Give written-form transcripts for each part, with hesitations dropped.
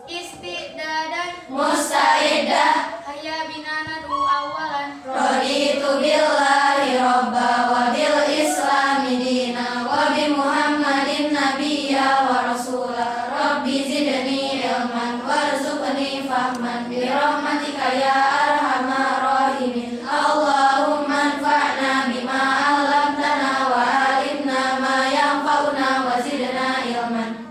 Istidadan mustaidah. Hayya bina nadu awalan Raditu billahi robba wa bil islami dina wa bi muhammadin nabiyya wa rasulah. Rabbi zidni ilman warzuqni fahman bi rahmatika ya arhamar rahimin. Allahumma anfa'na bima 'allamtana wa 'allimna ma yanfa'una wa zidna ilman.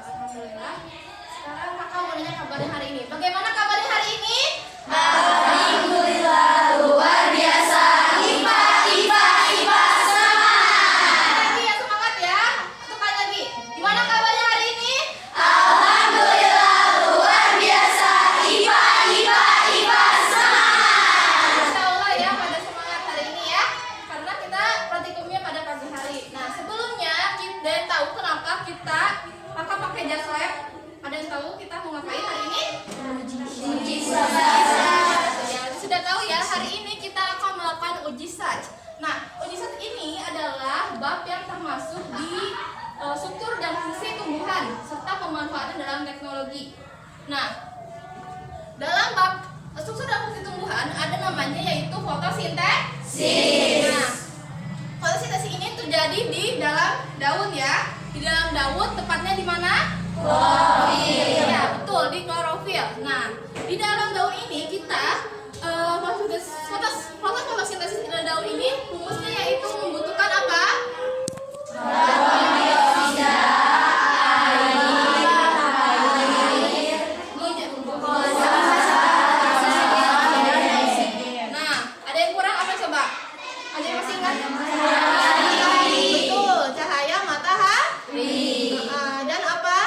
Alhamdulillah. Sekarang kakak mau nanya kabarnya hari ini. Bagaimana kabarnya hari ini? Alhamdulillah luar biasa. Ipa semangat. Lagi ya, semangat ya. Satu kali lagi. Gimana kabarnya hari ini? Alhamdulillah luar biasa. Ipa semangat. Insya Allah ya pada semangat hari ini ya. Karena kita praktikumnya pada pagi hari. Nah sebelumnya kita tahu kenapa kita akan pakai jas lab. Ada yang tahu kita mau ngapain hari ini? Uji bahasa. Ya, sudah tahu ya, hari ini kita akan melakukan uji SAJ. Nah, uji SAJ ini adalah bab yang termasuk di struktur dan fungsi tumbuhan serta pemanfaatan dalam teknologi. Nah, dalam bab struktur dan fungsi tumbuhan ada namanya yaitu fotosintesis. Nah, fotosintesis ini terjadi di dalam daun ya. Di dalam daun tepatnya di mana? Klorofil. Ya, betul, di klorofil. Nah, di dalam daun ini kita proses fotosintesis di dalam daun ini rumusnya yaitu membutuhkan apa? Karbon dioksida, air, glukosa. Nah, ada yang kurang apa coba? Ada yang masih ingat? Matahari. Betul, cahaya matahari. Dan apa?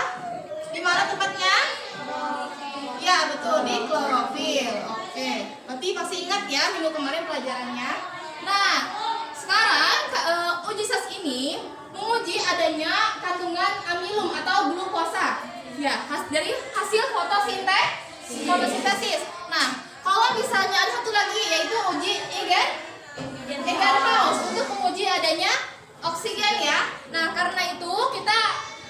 Di mana tempatnya? Ya, betul, di klorofil. Oke, berarti masih ingat ya minggu kemarin pelajarannya. Nah, sekarang uji SAJ ini menguji adanya kandungan amilum atau glukosa. Ya, dari hasil fotosintesis. Nah, kalau misalnya ada satu lagi yaitu uji Eggers untuk menguji adanya oksigen ya. Nah, karena itu kita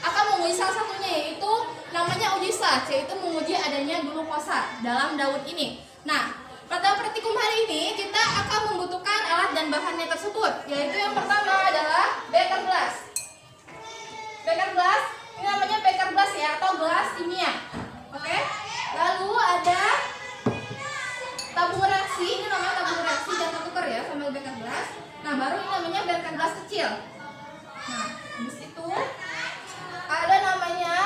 akan menguji salah satunya yaitu namanya uji SAJ, yaitu menguji adanya glukosa dalam daun ini. Nah, pada praktikum hari ini kita akan membutuhkan alat dan bahannya tersebut, yaitu yang pertama adalah beker gelas. Beker gelas, ini namanya beker gelas ya atau gelas kimia. Oke. Lalu ada tabung reaksi, ini namanya tabung reaksi, jangan tukar ya sama beker gelas. Nah, baru ini namanya beker gelas kecil. Nah, habis itu ada namanya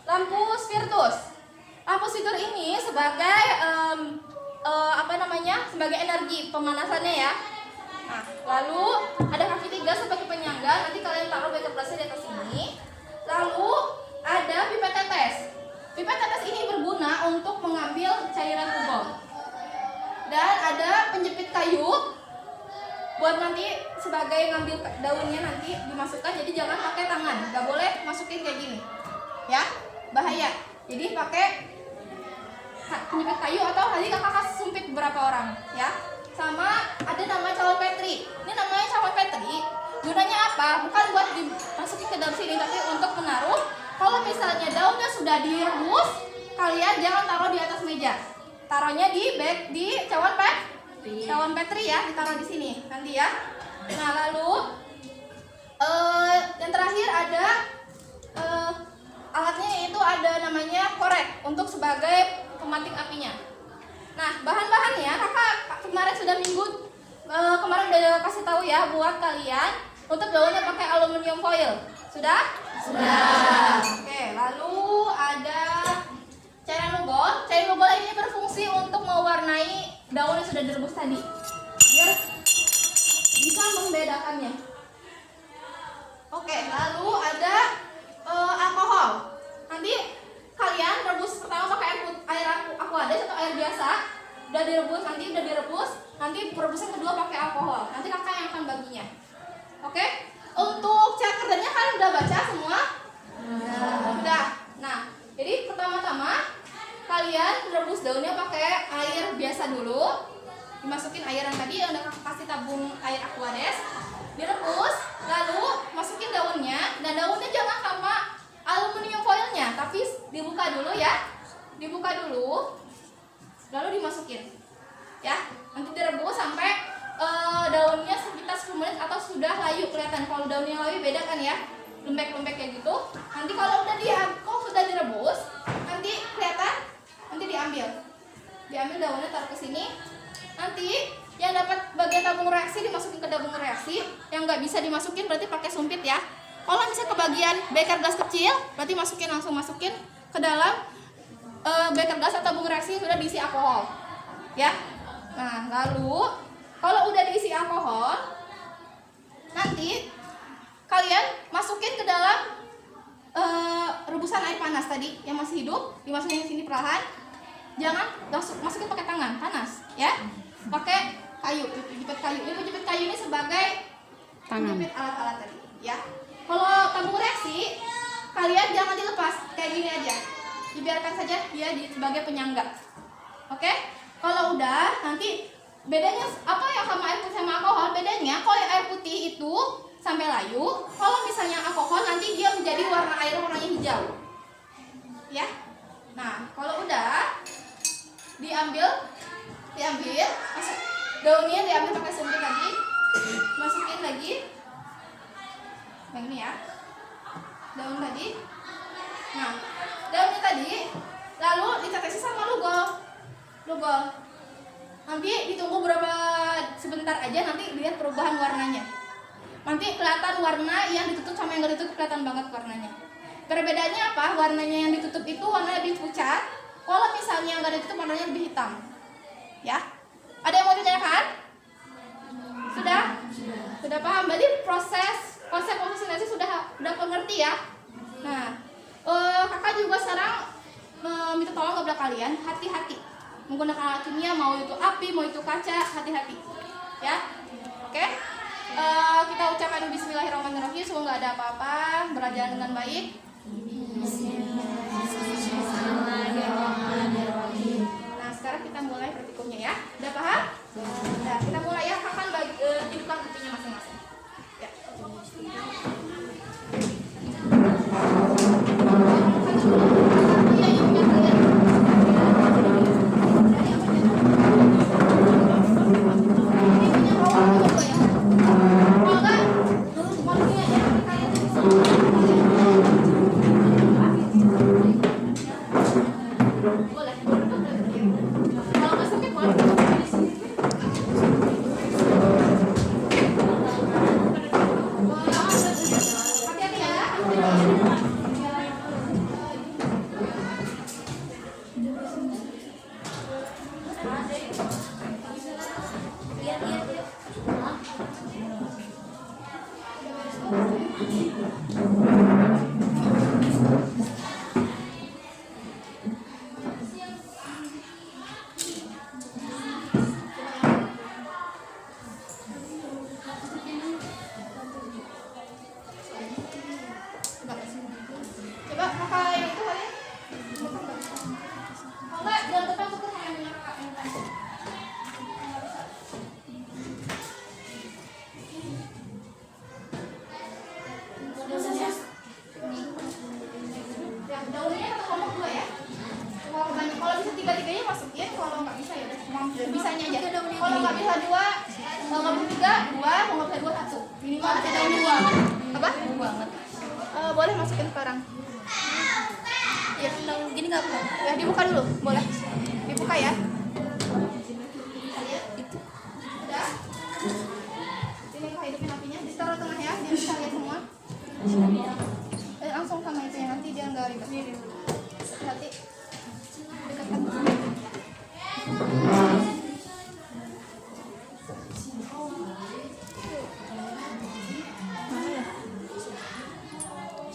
lampu spiritus. Lampu spiritus ini sebagai sebagai energi pemanasannya ya. Nah, lalu ada kaki 3 sebagai penyangga. Nanti kalian taruh beker gelasnya di atas sini. Lalu ada pipet tetes. Pipet tetes ini berguna untuk mengambil cairan tubal. Dan ada penjepit kayu buat nanti sebagai ngambil daunnya nanti dimasukkan. Jadi jangan pakai tangan, nggak boleh masukin kayak gini, ya bahaya. Jadi pakai penjepit kayu atau tadi kakak sumpit beberapa orang, ya. Sama ada namanya cawan Petri. Ini namanya cawan Petri. Gunanya apa? Bukan buat dimasukin ke dalam sini, tapi untuk menaruh. Kalau misalnya daunnya sudah direbus, kalian jangan taruh di atas meja. Taruhnya di cawan Petri ya, ditaruh di sini nanti ya. Nah, lalu yang terakhir ada alatnya yaitu ada namanya korek untuk sebagai pematik apinya. Nah, bahan-bahannya kakak kemarin sudah kemarin udah kasih tahu ya buat kalian untuk daunnya pakai aluminium foil. Sudah? Sudah. Oke, lalu ada cairan lugol. Cairan lugol ini berfungsi untuk mewarnai daun yang sudah direbus tadi, biar bisa membedakannya. Oke, lalu ada alkohol. Nanti kalian rebus pertama pakai air aquades atau air biasa. Udah direbus, nanti perebusan kedua pakai alkohol. Nanti kakak yang akan baginya. Oke? Untuk cara kerjanya kalian udah baca semua? Udah. Nah, jadi pertama-tama kalian rebus daunnya pakai air biasa dulu. Dimasukin air yang tadi yang udah kakak kasih tabung air aquades. Direbus, lalu masukin daunnya. Dan daunnya jangan sama aluminium foilnya, tapi dibuka dulu ya, dibuka dulu, lalu dimasukin, ya. Nanti direbus sampai daunnya sekitar 10 menit atau sudah layu kelihatan. Kalau daunnya layu beda kan ya, lembek-lembek kayak gitu. Nanti kalau sudah direbus, nanti kelihatan, nanti diambil daunnya, taruh ke sini. Nanti yang dapat bagian tabung reaksi dimasukin ke tabung reaksi, yang nggak bisa dimasukin berarti pakai sumpit ya. Kalau bisa ke bagian beker gas kecil, berarti langsung masukin ke dalam beker gas atau tabung reaksi yang sudah diisi alkohol, ya. Nah, lalu kalau udah diisi alkohol, nanti kalian masukin ke dalam rebusan air panas tadi yang masih hidup, dimasukin ke sini perlahan. Jangan masukin pakai tangan, panas, ya. Pakai kayu, penjepit kayu. Ini penjepit kayu ini sebagai penjepit alat-alat tadi, ya. Kalau tabung reaksi, kalian jangan dilepas kayak gini aja. Dibiarkan saja dia sebagai penyangga. Oke? Kalau udah, nanti bedanya apa ya sama air putih sama alkohol? Bedanya kalau air putih itu sampai layu, kalau misalnya alkohol nanti dia menjadi warna air warnanya hijau. Ya. Nah, kalau udah diambil, daunnya diambil pakai sumpit lagi, masukin lagi. Yang ini ya. Daun tadi. Nah, daunnya tadi lalu ditetesi sama lugol. Nanti ditunggu sebentar aja, nanti lihat perubahan warnanya. Nanti kelihatan warna yang ditutup sama yang nggak ditutup, kelihatan banget warnanya. Perbedaannya apa? Warnanya yang ditutup itu warna lebih pucat. Kalau misalnya yang nggak ditutup warnanya lebih hitam. Ya. Ada yang mau ditanyakan? Sudah paham? Berarti konsep oksigenasi sudah mengerti ya. Nah, kakak juga sekarang minta tolong kepada kalian, hati-hati menggunakan alat kimia, mau itu api, mau itu kaca, hati-hati, ya. Oke? Kita ucapkan bismillahirrahmanirrahim, semoga nggak ada apa-apa, berjalan dengan baik. Nah, sekarang kita mulai praktikumnya ya. Udah paham? Nah, kita mulai ya. Kapan hidupkan kopinya masing-masing. Ya. Coba kakak yang itu kalian. Oh enggak, jangan depan tuker yang punya kakak yang tadi. Ya, daunnya atau kelompok dua ya. Kalau banyak, kalau bisa tiga-tiganya masukin, kalau nggak bisa ya udah bisanya aja. Kalau nggak bisa dua, nggak bisa tiga, dua, mau nggak bisa dua satu. Minimal ada daun dua. Apa? Banget. Boleh masukin sekarang. Ya, gini nggak apa? Ya, dibuka dulu, boleh. Dibuka ya. Itu. Udah. Ini kak hidupin apinya, ditaruh tengah ya, biar bisa lihat semua. Langsung sama itu ya, nanti dia nggak ribet. Hati. Dekatkan.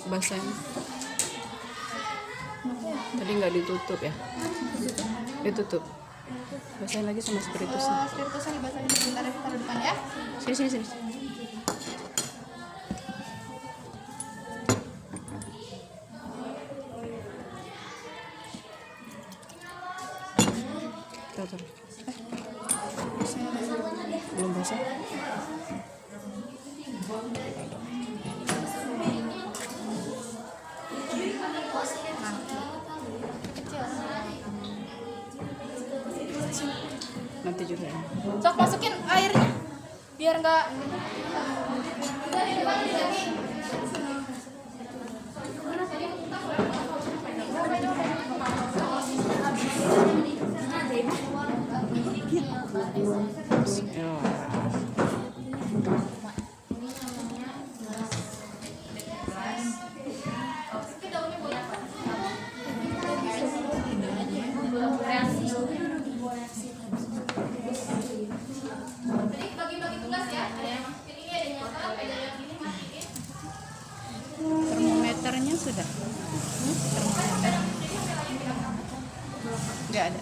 Basahnya tadi nggak ditutup ya, ditutup, basahin lagi sama spiritusnya. Spiritusnya dibasahin sebentar, taruh depan ya. Sini. Taruh. Belum basah. Nanti juga ya. Sok masukin airnya biar nggak. Jadi bagi-bagi tugas ya. Ada yang masukin ini, ada yang nyotot, ada yang ini matiin. Termometernya sudah? Termometer? Nggak ada.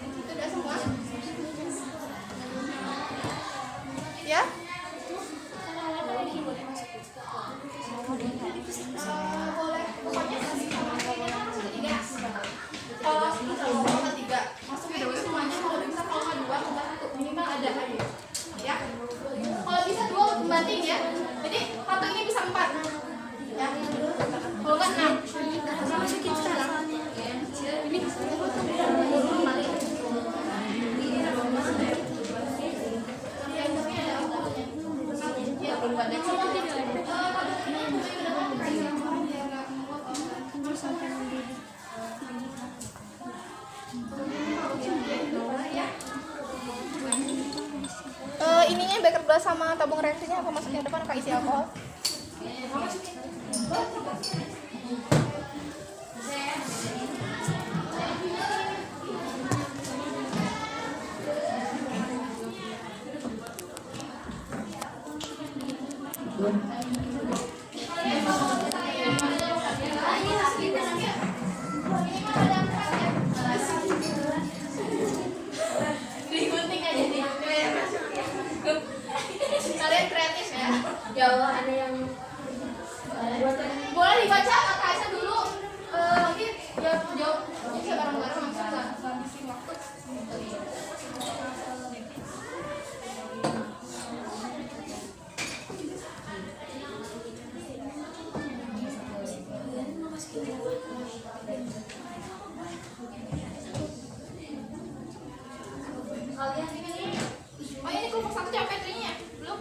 Itu udah semua. Ya. Boleh. Pokoknya ketiga. Kalau ketiga, masukin itu semuanya. Kalau bisa kalau nggak dua, kita satu minimal ada aja. Ya. Kalau bisa dua pembanting ya. Jadi satu ini bisa 4. Ya. Kalau nggak 6. Masukin sekarang. Ini. Ininya beker gelas sama tabung reaksinya aku masukin ke depan, isi alkohol. Digunting aja nih. Kalian kreatif ya. Ya Allah, ada yang Boleh dibaca kata Aisyah dulu. Nanti jawab bisa bareng-bareng langsung nggak ngabisin waktu. Oh ini kelompok 1 geometrinya belum?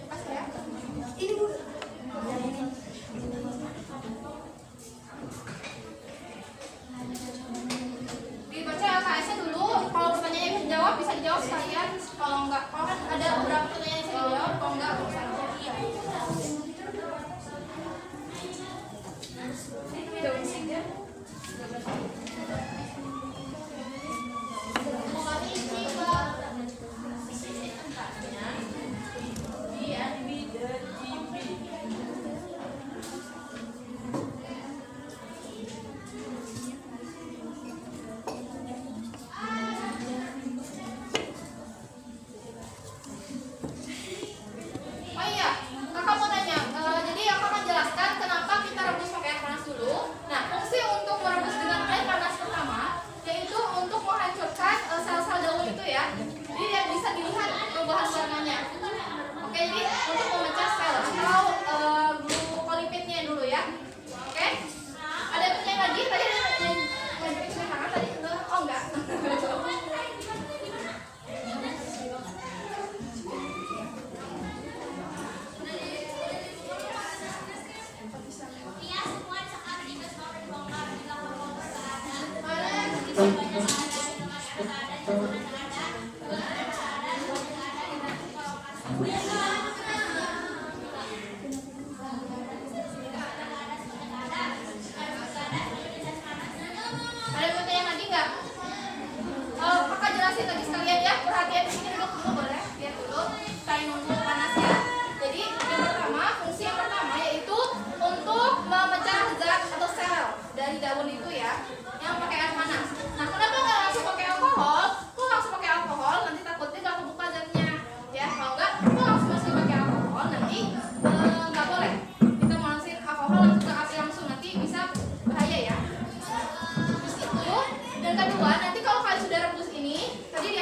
Pas ya? Ini dulu. Dibaca LKS-nya dulu. Kalau pertanyaannya bisa dijawab, bisa dijawab sekalian. Kalau enggak, kalau kan ada beberapa pertanyaan yang bisa dijawab. Kalau enggak, nggak usah. Oh iya, kakak mau nanya. Jadi kakak akan jelaskan kenapa kita rebus pakai air panas dulu. Nah, fungsi untuk merebus dengan air panas pertama yaitu untuk menghancurkan sel-sel daun itu ya. Jadi yang bisa dilihat perubahan warnanya. Oke, jadi untuk memecah sel atau glukolipidnya dulu ya. Oke. Ada pertanyaan lagi? Tadi ada yang tangan tadi? Oh enggak. Ada pertanyaan lagi nggak? Kakak jelasin lagi sekalian ya. Perhatian di sini dulu boleh. Lihat dulu. Saya nunggu panas ya. Jadi yang pertama, fungsi yang pertama yaitu untuk memecah zat atau sel dari daun itu ya, yang pakai air panas. Nah, kenapa nggak langsung pakai alkohol? Kok langsung pakai alkohol? Nanti takutnya nggak kebuka zatnya. Ya, kalau nggak, kok langsung masih pakai alkohol? Nanti nggak boleh. Kita masukin alkohol langsung ke api langsung, nanti bisa bahaya ya. Terus itu, dan kedua, nanti kalau kalian sudah rebus ini, tadi di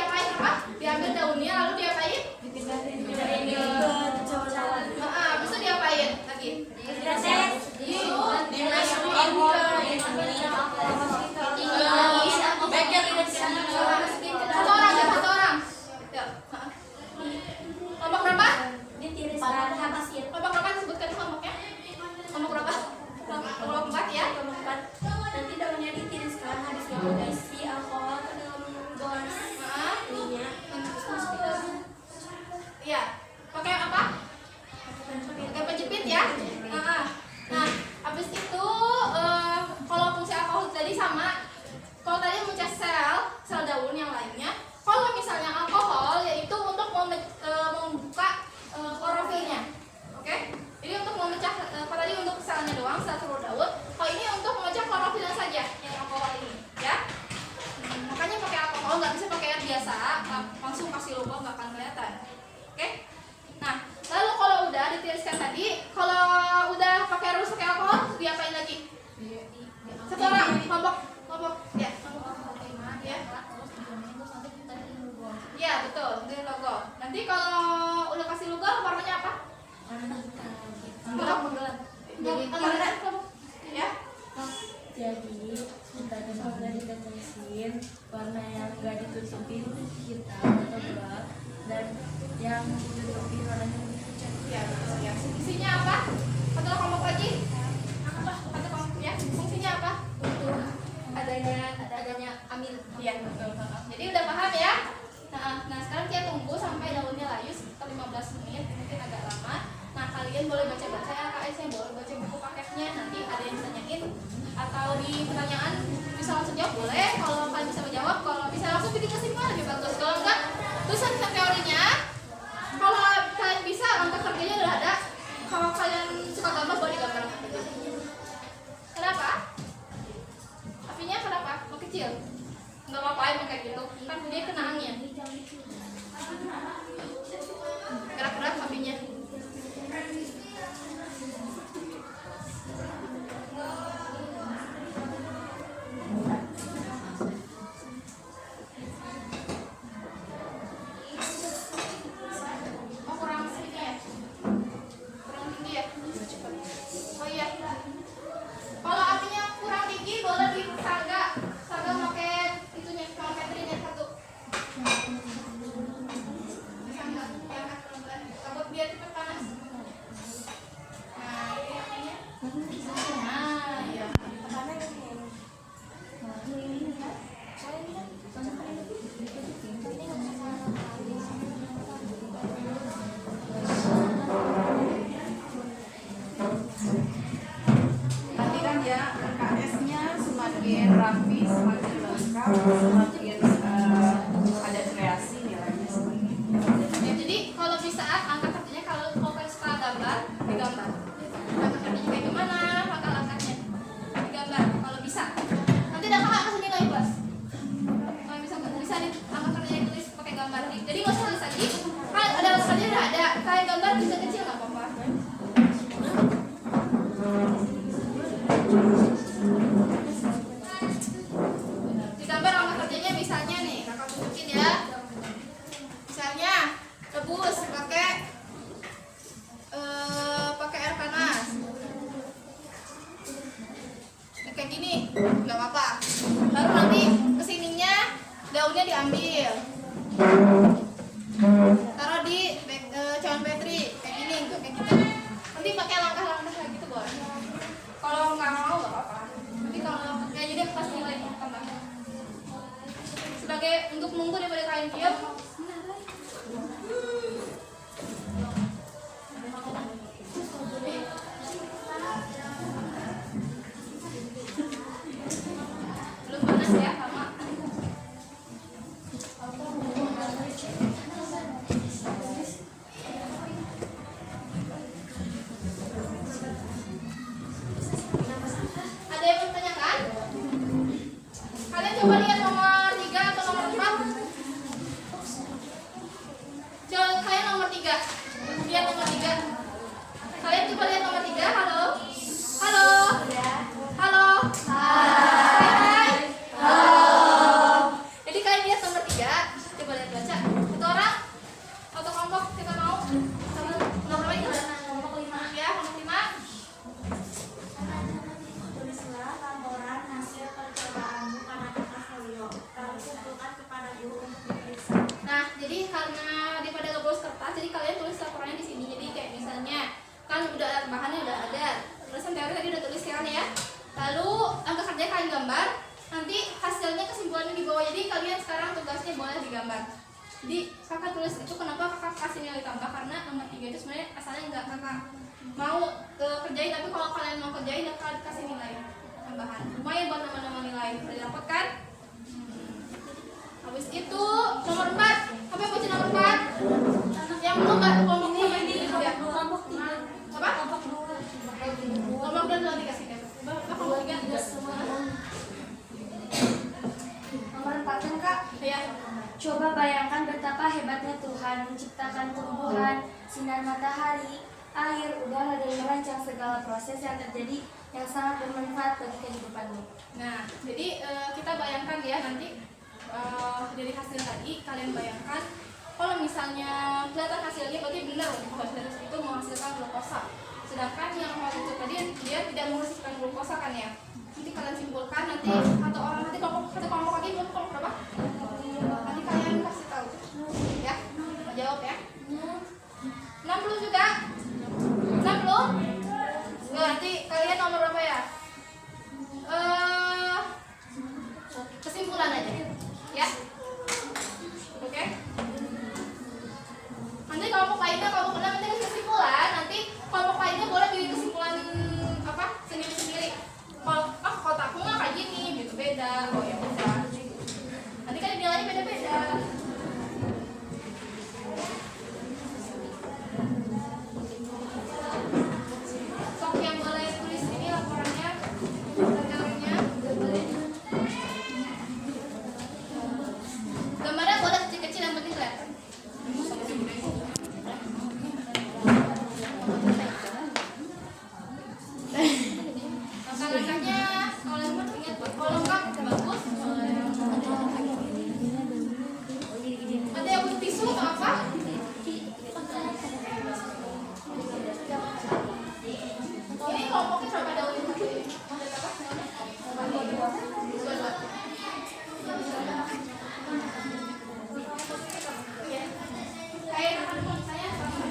tadi udah ditetesin warna yang nggak ditutupin hitam atau gelap, dan yang ditutupin warnanya pucat. Ya, ya. Fungsinya apa? Kata kelompok lagi. Apa? Kata kelompok ya. Fungsinya apa? Untuk adanya amil. Iya, betul. Jadi udah paham ya? Nah, sekarang kita tunggu sampai daunnya layu sekitar 15 menit, mungkin agak lama. Nah, kalian boleh baca-baca ya KS-nya, boleh baca buku paketnya. Nanti ada yang tanyain atau di pertanyaan bisa langsung jawab boleh. Kalau kalian bisa menjawab, kalau bisa langsung bikin kesimpulan lebih bagus. Kalau enggak, tulisan teorinya. Kalau kalian bisa, langkah kerjanya udah ada. Kalau kalian suka gambar, boleh digambar langkah kerjanya. Kenapa? Apinya kenapa? Mau kecil? Nggak apa-apa emang kayak gitu. Kan dia kena angin. Gerak-gerak apinya. Oh, kurang sedikit ya? Kurang tinggi ya? Oh iya. Kalau apinya kurang tinggi boleh di saga pakai itunya, kalau Petrinya satu. Saga yang pelan-pelan. Takut biar cepat panas. Nah, ini apinya. Nah, iya. Nanti kan ya KS-nya semakin rapi, semakin lengkap, semakin ada kreasi nilainya semakin. Ya, jadi kalau bisa angka kerjanya kalau kalian suka gambar, digambar. Angka kerjanya kayak gimana? Langkah-langkahnya digambar kalau bisa. Nanti ada kakak kasih nilai kelas. Kalau bisa nih angka kerjanya ditulis pakai gambar. Jadi nggak usah tulis lagi. Kan ada angka kerjanya udah ada. Kalian gambar bisa kecil nggak apa-apa. Digambar angka kerjanya misalnya nih, kakak tunjukin ya. Misalnya rebus pakai air panas. Ini kayak gini, nggak apa-apa. Baru nanti kesininya daunnya diambil, taruh di cawan petri kayak gini, kayak gitu. Nanti pakai langkah-langkah kayak gitu boleh. Kalau nggak mau nggak apa-apa. Nanti kalau kayak jadi pas nilai tambah. Sebagai untuk nunggu daripada kalian diam. Belum panas ya, lama. Ada yang bertanyakan? Kalian coba lihat nomor 3 atau nomor 4. Coba kalian nomor 3. Lihat nomor 3. Kalian coba lihat nomor 3. Halo. Halo. Halo. Hai. Halo. Jadi kalian lihat nomor 3. Coba lihat baca. Satu orang atau kelompok kita mau. Nomor berapa itu? Kelompok 5 ya, kelompok 5. Tulislah laporan hasil percobaanmu pada portofolio, lalu kumpulkan kepada guru untuk diperiksa. Nah, jadi karena daripada ngebos kertas, jadi kalian tulis laporannya di sini. Jadi kayak misalnya, kan udah bahannya udah ada, tulisan teori tadi udah tulis kan ya. Lalu angka kerja kalian gambar, nanti hasilnya kesimpulannya di bawah. Jadi kalian sekarang tugasnya boleh digambar. Jadi kakak tulis itu kenapa kakak kasih nilai tambah, karena nomor 3 itu sebenarnya asalnya nggak kakak mau kerjain, tapi kalau kalian mau kerjain kakak kasih nilai tambahan. Lumayan buat nama-nama nilai. Udah dapat kan? Habis itu nomor 4. Apa yang baca nomor 4? Yang belum nggak kelompok ini ya. Kelompok 3. Apa? Kelompok 2. Kelompok dan nanti kasih kan. Kelompok 3 Nomor 4 kan Kak? ya. Coba bayangkan betapa hebatnya Tuhan menciptakan tumbuhan, sinar matahari, air, udara, dan merancang segala proses yang terjadi yang sangat bermanfaat bagi kehidupanmu. Nah, jadi kita bayangkan ya nanti dari hasil tadi kalian bayangkan kalau misalnya kelihatan hasilnya berarti benar bahwa virus itu menghasilkan glukosa. Sedangkan yang itu tadi dia tidak menghasilkan glukosa kan ya. Nanti kalian simpulkan nanti atau orang nanti satu kelompok lagi kelompok berapa? Nanti kalian kasih tahu ya. Jawab ya. 60 juga? 60? Nanti kalian nomor berapa ya? Kesimpulan aja ya. Oke. Nanti kelompok lainnya kalau kalian nanti kesimpulan, nanti kelompok lainnya boleh bikin kesimpulan apa sendiri-sendiri. Kalau kotakku nggak kayak gini, gitu beda. Oh ya udah. Nanti kan nilainya beda-beda. Sok yang boleh tulis ini laporannya, gambarnya. Gambarnya boleh kecil-kecil yang penting kelihatan. Langkah-langkahnya kalau ingat kalau enggak bagus. Ada yang butuh tisu atau apa? Ini kelompoknya berapa daun? Kayak teman-teman saya sama.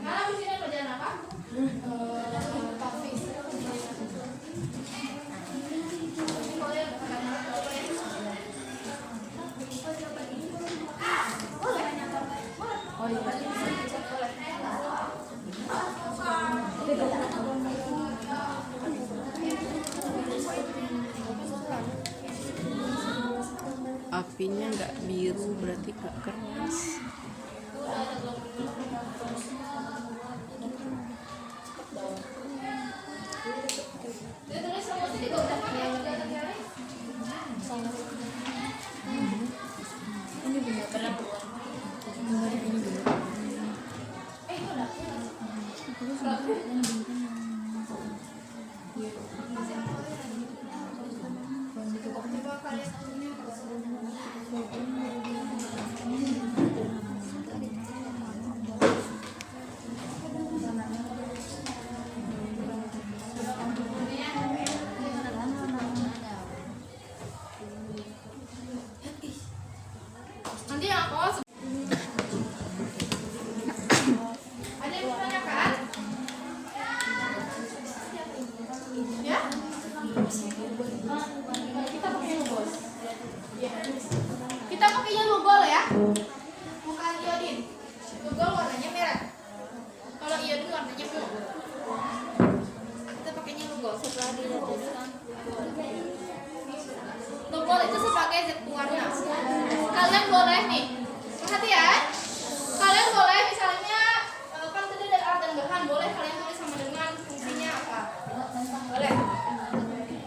Karena di sini pelajaran apa? Tafis. Apinya nggak biru berarti nggak keras. Nanti yang kos ada yang menanyakan? Ya? Kita pakai lugol. Kita pakainya lugol ya, bukan iodin. Lugol warnanya merah. Kalau iodin warnanya blue. Kita pakainya lugol. Setelah dilakukan lugol itu sebagai zat pewarna. Kalian boleh nih, perhatian. Kalian boleh misalnya kan tadi ada alat dan bahan, boleh kalian tulis sama dengan fungsinya apa. Boleh.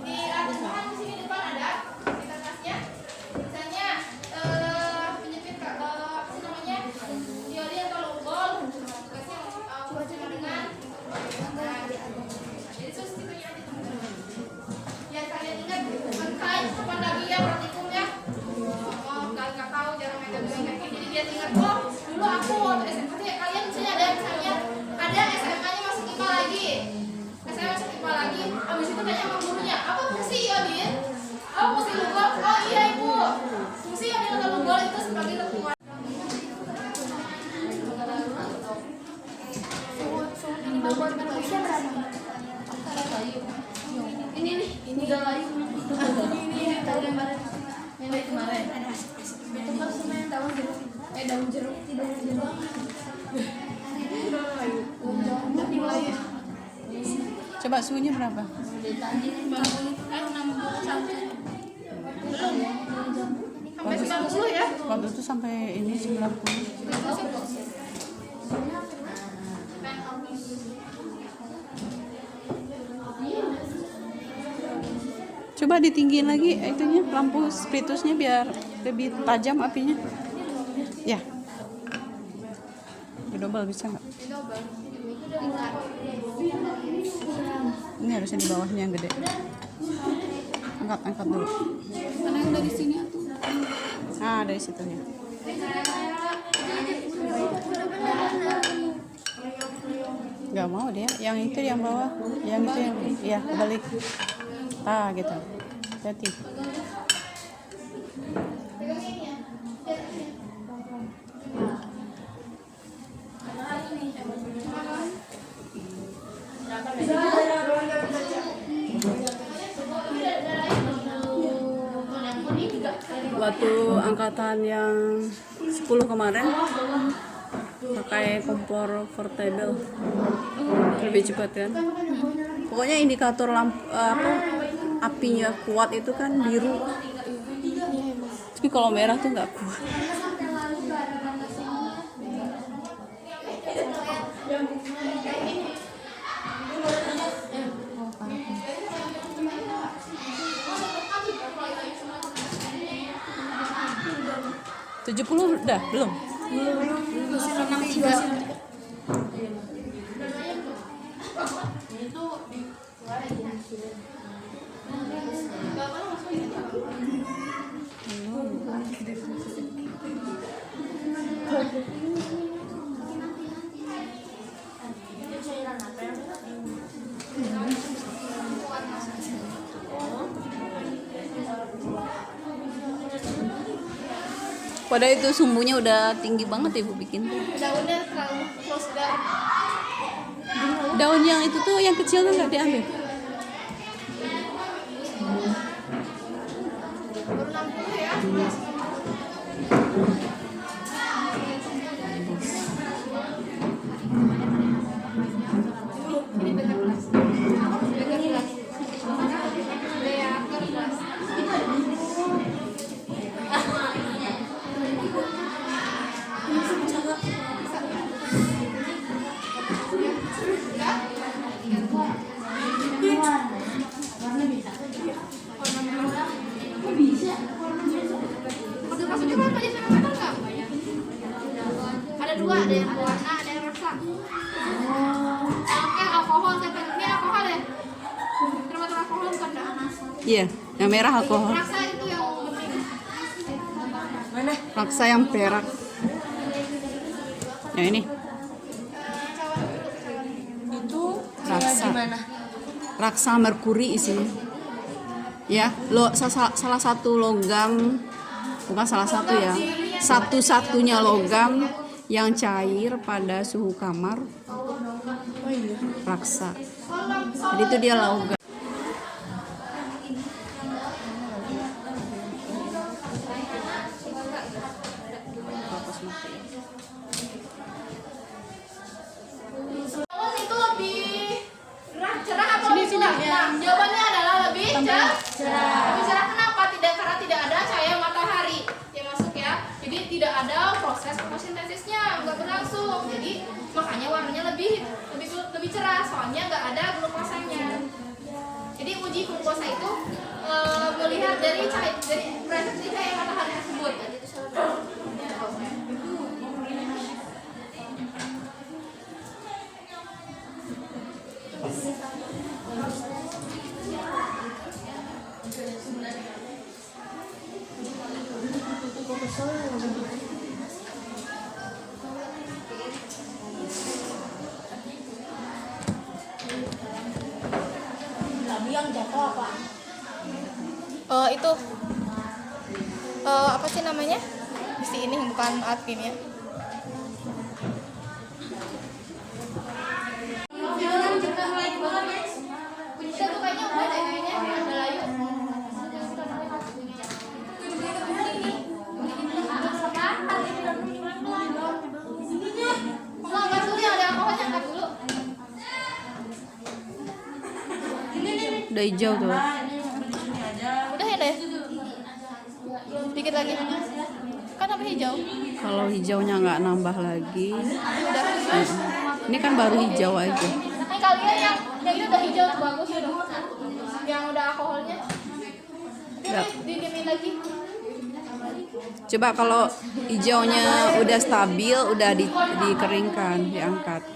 Di alat dan bahan di sini depan ada di kertasnya. Misalnya penyebut apa sih namanya? Iodin atau lugol. Tugasnya sama dengan. Nah, jadi substitusinya nanti teman-teman. Ya kalian ingat kan kapan lagi ya praktikum ya. Nggak tahu jarang megang kayak jadi dia ingat oh dulu aku waktu SMA kalian di sini ada misalnya ada SMA-nya masuk IPA lagi, SMA masuk IPA lagi, habis itu tanya sama gurunya apa fungsi iodin, apa fungsi lugol, oh iya ibu fungsi iodin atau lugol itu sebagai lekuan. Ini nih ini udah layu ini tahu gambaran yang dari kemarin itu kan semua yang daun jeruk daun jeruk Coba suhunya berapa? Sampai 90 ya. Waktu itu sampai ini 90. Coba ditinggiin lagi itunya, lampu spiritusnya biar lebih tajam apinya. Ya. Double bisa nggak? Ini harusnya di bawahnya yang gede. Angkat dulu. Karena yang dari sini tuh Ah, dari situ ya. Nggak mau dia. Yang itu yang bawah. Yang itu yang ya balik. Ah, gitu. Hati. Waktu angkatan yang 10 kemarin pakai kompor portable lebih cepat kan. Pokoknya indikator lampu apinya kuat itu kan biru, tapi kalau merah tuh nggak kuat. 70 udah belum? Padahal itu sumbunya udah tinggi banget ibu bikin. Daunnya terlalu close down. Daun yang itu tuh yang kecil tuh nggak diambil. Baru 60 ya. Ini beda kelas. Beda kelas. Beda kelas. Udah masuk juga tadi saya katakan nggak? Ada dua, ada yang warna, ada yang rasa. Oke, alkohol kata ini alkohol ya. Termasuk alkohol bukan dah. Iya, yang merah alkohol. Rasa itu yang bening. Raksa yang perak. Yang ini. Itu Raksa. gimana? Raksa merkuri isinya. Ya, salah satu logam, bukan salah satu ya, satu-satunya logam yang cair pada suhu kamar. Raksa. Jadi itu dia logam. Kalau itu lebih cerah atau lebih gelap? Nah, jawabannya adalah lebih cerah. Lebih cerah kenapa? Karena tidak ada cahaya matahari yang masuk ya. Jadi tidak ada proses fotosintesisnya, nggak berlangsung. Jadi makanya warnanya lebih cerah. Soalnya nggak ada glukosanya. Jadi uji glukosa itu melihat dari refleksi cahaya matahari tersebut. Itu apa sih namanya? Si ini bukan admin ya. Kita tuh kayaknya udah deh kayaknya ada layu. Enggak dulu yang ada alkoholnya angkat dulu. Udah hijau tuh. Udah ya deh. Dikit lagi. Kan apa hijau? Kalau hijaunya nggak nambah lagi. Udah. Ini kan baru hijau aja. Nah, kalian yang ini udah hijau tuh bagus ya dong. Yang udah alkoholnya. Yap. Didiemin lagi. Coba kalau hijaunya udah stabil, udah dikeringkan, diangkat.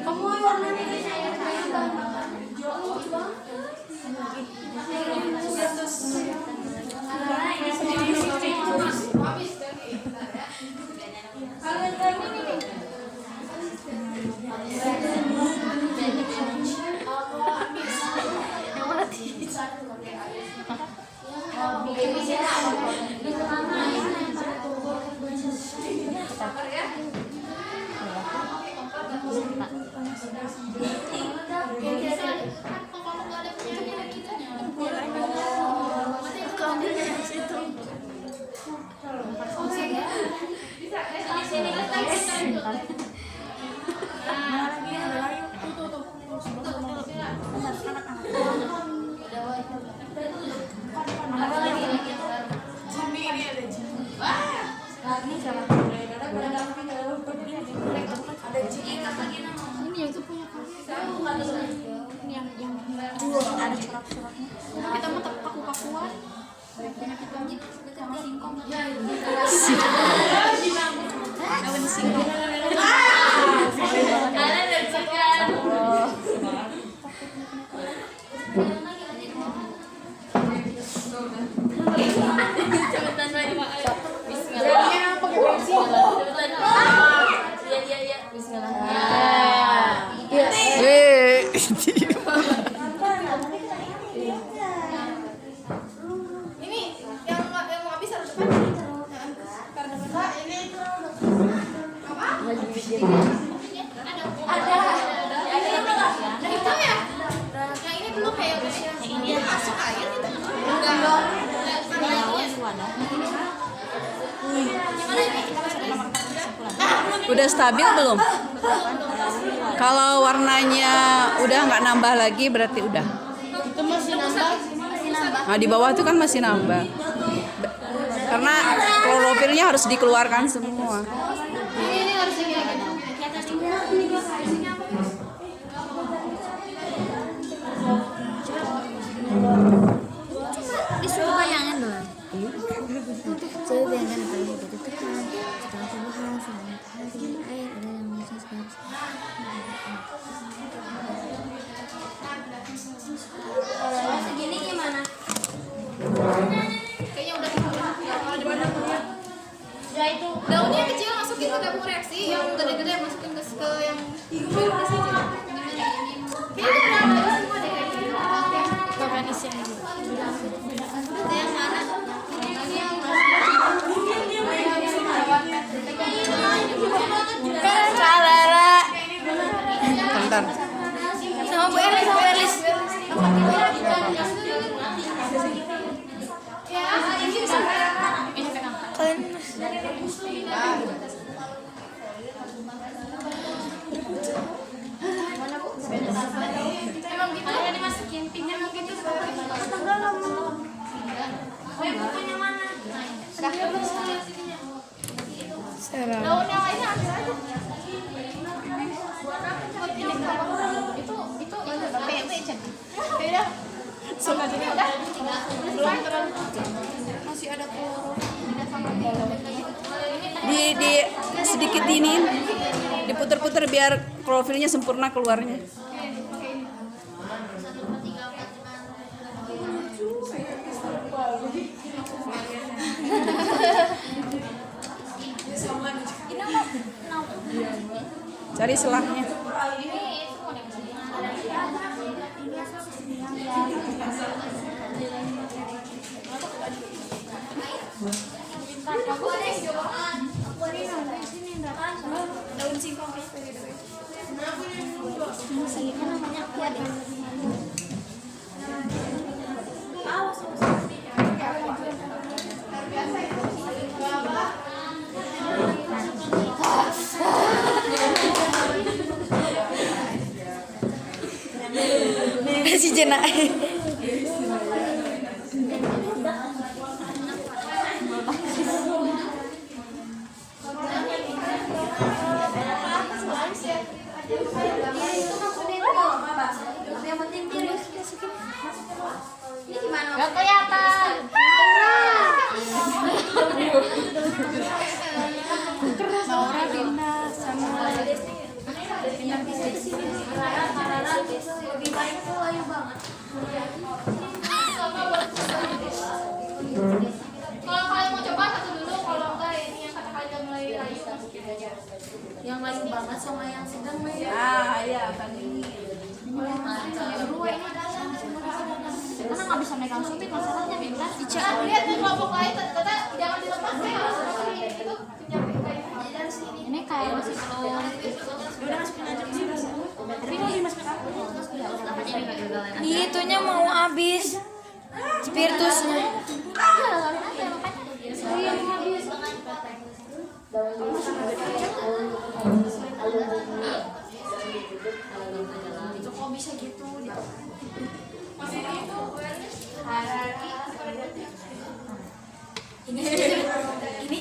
Kamu warnanya kayak saya. Ini yang itu punya kamu. Ini yang ada corak-coraknya. Kita mau paku-pakuan. Punya kita sama singkong. Daun singkong. Ini yang mau habis harus depan. Karena depan ini apa? Ada. Ini yang belum. Yang itu ya? Yang ini belum ya? Yang ini masuk air itu. Enggak. Udah stabil belum? Kalau warnanya udah nggak nambah lagi berarti udah. Itu masih nambah. Nah di bawah itu kan masih nambah. Karena klorofilnya harus dikeluarkan semua. Ini harus kayak gitu. Disuruh bayangin doang. Coba bayangkan kalau hidup itu kan setelah tumbuhan, selama matahari, air, ada yang bisa segala. Kalau segini gimana? Kayaknya udah ya itu daunnya yang kecil masukin ke tabung reaksi, yang gede-gede masukin ke yang biru di sini. Kayaknya udah ada semua deh kayak gitu. Organis yang ini. Ada yang mana? Ini yang Bentar. Sama Bu Elis, sama Bu Elis. emang gitu ya dimasukin pinnya emang gitu. Bukunya mana? Daun yang lainnya ambil aja. Itu beda. Suka jadi udah. Belum terlalu. Masih ada kloro. Di sedikit ini diputer-puter biar klorofilnya sempurna keluarnya. Cari selangnya. Daun singkong. Kan namanya kuat ya. Si Jena. Gak kelihatan. Maura pindah sama Lebih baik tuh layu banget. Kalau kalian mau coba satu dulu, kalau enggak ini yang kata kalian mulai layu masukin aja. Yang layu banget sama yang sedang layu. Ah, iya kan ini. Dua ini dalam. karena nggak bisa megang supit masalahnya bebas. Nah, lihat nih kelompok lain ternyata jangan dilepas ya. Itu dari sini. Ini kayak masih telur. Udah masukin aja ke sini. Tapi ini dimasukin apa? Itunya mau habis. Spiritusnya. Kok bisa gitu? Masih itu Ini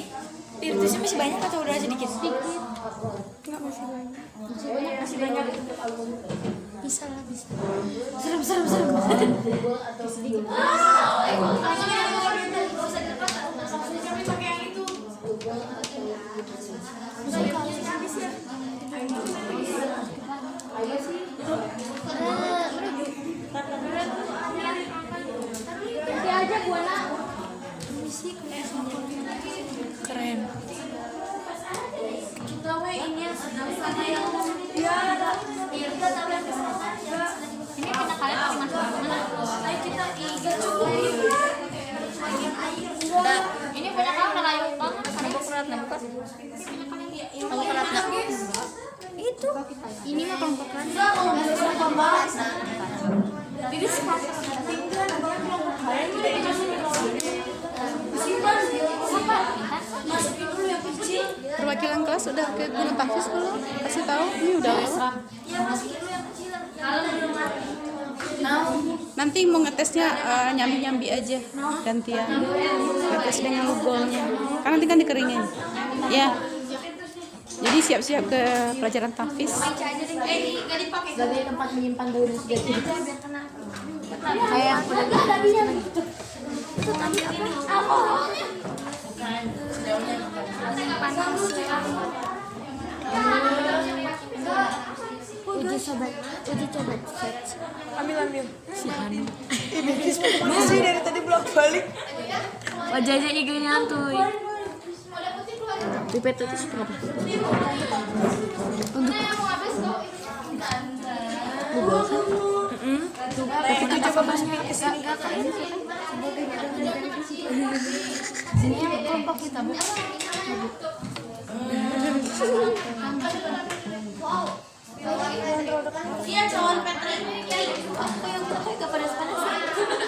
spiritusnya masih banyak atau udah sedikit? Enggak, masih banyak. Masih banyak, masih Bisa lah, bisa. Nanti aja buana. Keren. Ini pindah kalian masih masuk mana? Ini punya kamu udah layu banget. Itu. Ini mah kelompokan. Perwakilan kelas udah ke guru tahfiz belum? Kasih tahu, ini udah lewat. Nanti mau ngetesnya nyambi-nyambi aja gantian. Ngetes dengan lugolnya. Karena nanti kan dikeringin. Ya. Jadi siap-siap ke pelajaran tahfiz. Dari tempat menyimpan daun sejati. Kayak Uji coba. Ambil. Si Hanu. Masih dari tadi bolak-balik. Wajahnya gini hantuy. Pipet itu seberapa? Itu coba masukin ke sini. Sini yang kelompok kita bu. Iya cawan Petre.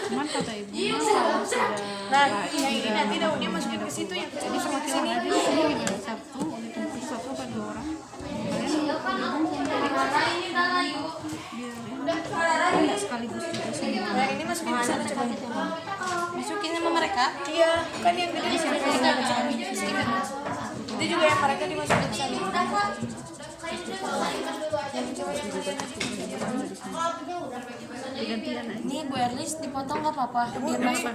Cuman kata ibu, Nah, yang ini nanti daunnya masukin ke situ, yang kecil sama ke sini. satu apa 2 orang. Enggak sekaligus juga sih. Nah, ini masukin ke sana coba. Masukin sama mereka. Iya, kan yang gede dimasukin ke sana. Itu juga yang mereka dimasukin ke sana. Gantian aja. Ini Bu Erlis dipotong nggak apa-apa? Biar masuk.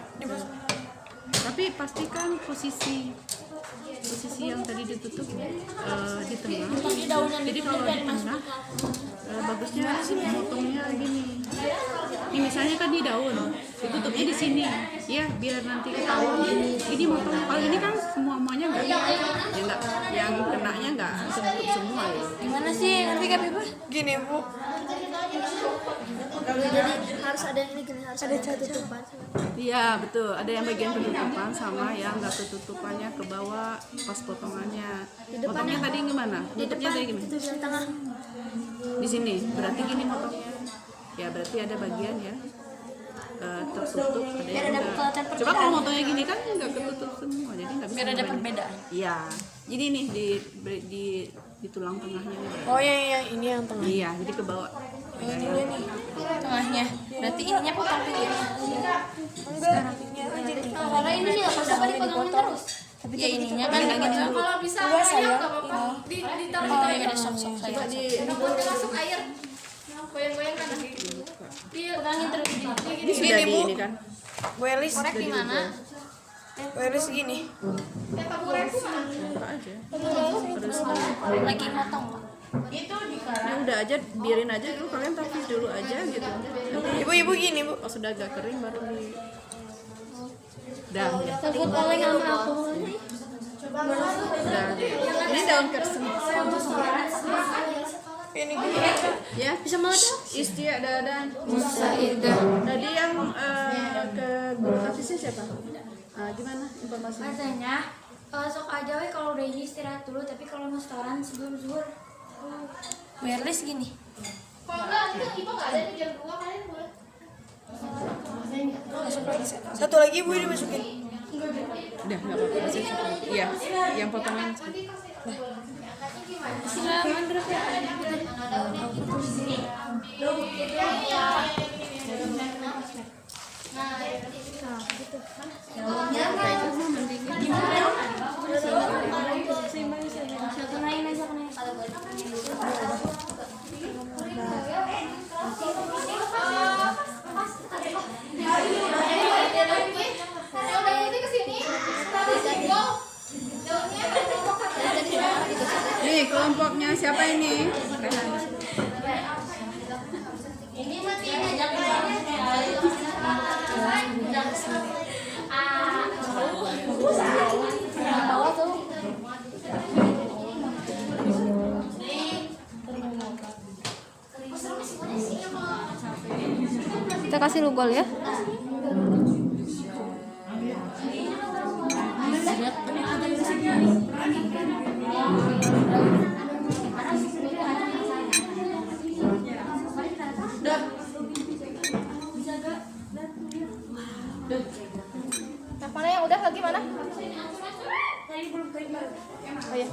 Tapi pastikan posisi yang tadi ditutup di tengah. Jadi kalau di tengah bagusnya motongnya gini. Ini misalnya kan di daun, ditutupnya di sini, ya biar nanti ketahuan ini motong. Kalau ini kan semuanya nggak, ya nggak, yang kenanya nggak ketutup semua ya. Gimana sih nanti Kak Pipa? Gini, Bu. Jadi harus ada ini gini, harus ada tutupan. Iya betul, ada yang bagian ketutupan sama yang nggak ketutupannya ke bawah pas potongannya. Potongnya tadi gimana? Tutupnya tadi gimana? Itu di tengah. Di sini, berarti gini motongnya. Ya berarti ada bagian ya tertutup, ada yang enggak. Coba kalau motongnya gini kan nggak ketutup semua, jadi nggak bisa. Biar ada ngebayangin. perbedaan. Iya, jadi nih di tulang tengahnya nih. Oh, yang ini yang tengah. Iya, jadi ke bawah. Ini dia nih. Tengahnya. Berarti ininya potong dulu. Enggak, ini aja nih. Karena ini sih apa apa dipotongin terus. Ya ininya kan gitu. Kalau bisa Enggak, air sayang. nggak apa-apa. Ditaruh Oh, di ya air. ada sok-sok saya. Coba di Takutnya masuk air. Goyang-goyang kan. Pegangin terus. ini sudah Gini, di Bu. ini kan. Bu Erlis. Korek di mana? Bu Erlis gini. Taburan di mana? Buka aja. Lagi motong. Ya udah aja, biarin aja dulu, kalian tapis dulu aja gitu. Nanti Ibu gini, Bu. kalau sudah agak kering baru di. Dah, ya. Takut oleng sama aku. Dah. Ini daun kersem. Ini gini. Ya, bisa meledak. Istiadat. Tadi yang ke guru tafisnya siapa? Gimana informasinya? Katanya sok aja we kalau udah ini istirahat dulu, tapi kalau mau setoran sebelum zuhur. Bu Erlis gini. Kalau enggak, Ibu nggak ada di jam 2 kalian boleh. Satu lagi, Bu, ini masukin. Udah, nggak apa-apa. Masih cukup. Iya, yang potongan. Kenain aja kenain. Bawah tuh. Kita kasih lu gol ya. Nah, mana yang udah lagi mana? Oh iya.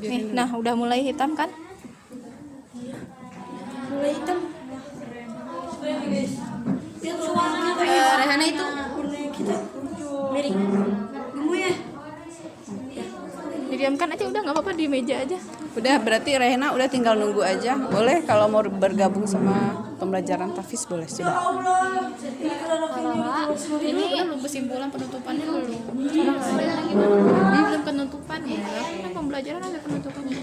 Nih, nah udah mulai hitam kan? Mulai hitam. Rehana itu miring. Kamu ya? Didiamkan aja udah nggak apa-apa di meja aja. Udah, berarti Rehna udah tinggal nunggu aja. Boleh kalau mau bergabung sama pembelajaran tahfiz boleh sudah. Ini belum kesimpulan penutupannya belum. Belum penutupan ya. Kan pembelajaran ada penutupannya.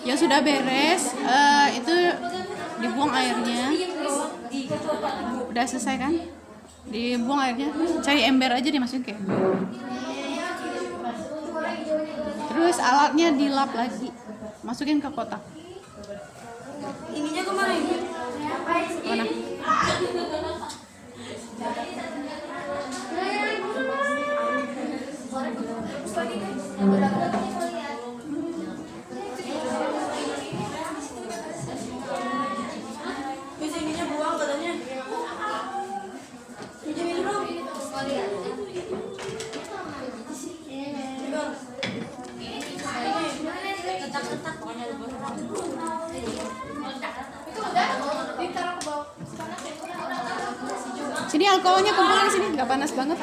Yang sudah beres, itu dibuang airnya. Udah selesai kan? Dibuang airnya, cari ember aja dimasukin kayak. Terus alatnya dilap lagi, masukin ke kotak. Ininya kemana ini? Mana? Bisa ininya buang katanya. Pinjam ini dong. Ketak-ketak pokoknya. Sini alkoholnya kumpulin sini, nggak panas banget.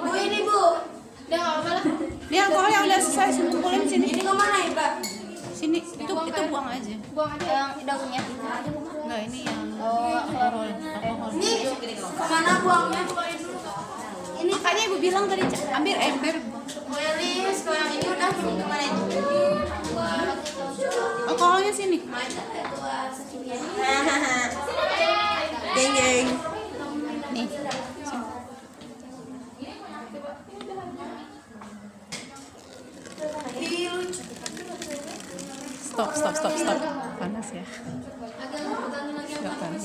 Bu ini Bu. Udah nggak apa-apa lah. Ini alkoholnya udah selesai, sini kumpulin sini. Ini kemana ya Pak? Sini, itu buang aja. Buang aja yang daunnya. Enggak, ini yang alkohol. Ini kemana buangnya? Ini makanya ibu bilang tadi ambil ember. Wilis, kalau yang ini udah kemana itu? Alkoholnya sini. Geng geng. Nih. Stop. Panas ya. Enggak panas.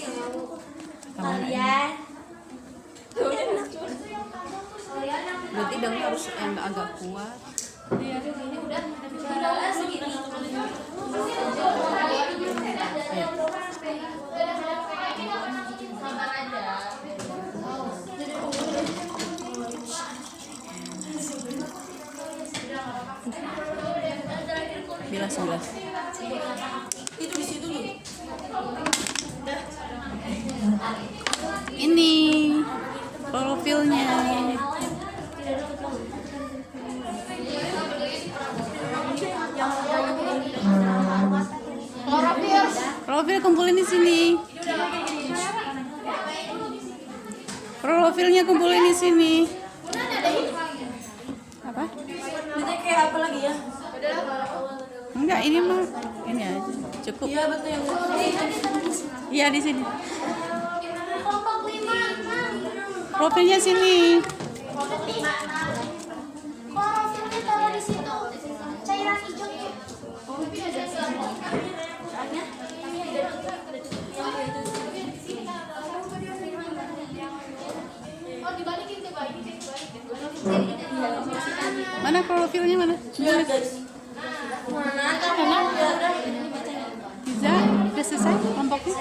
Kalian. Berarti daunnya harus yang agak kuat. Ini udah paralel segini. Sabar aja. Bilas. Ini profilnya. Profil kumpulin di sini. Profilnya kumpulin di sini. Apa? Nanti kayak apa lagi ya? Enggak, ini mah ini aja. Cukup. Iya betul yang Iya di sini. Profilnya sini. Profilnya taruh di situ. Cairan hijaunya. Oh, dibalikin coba ini dibalikin. Mana profilnya mana? Iya guys. Bisa? Udah selesai kelompoknya?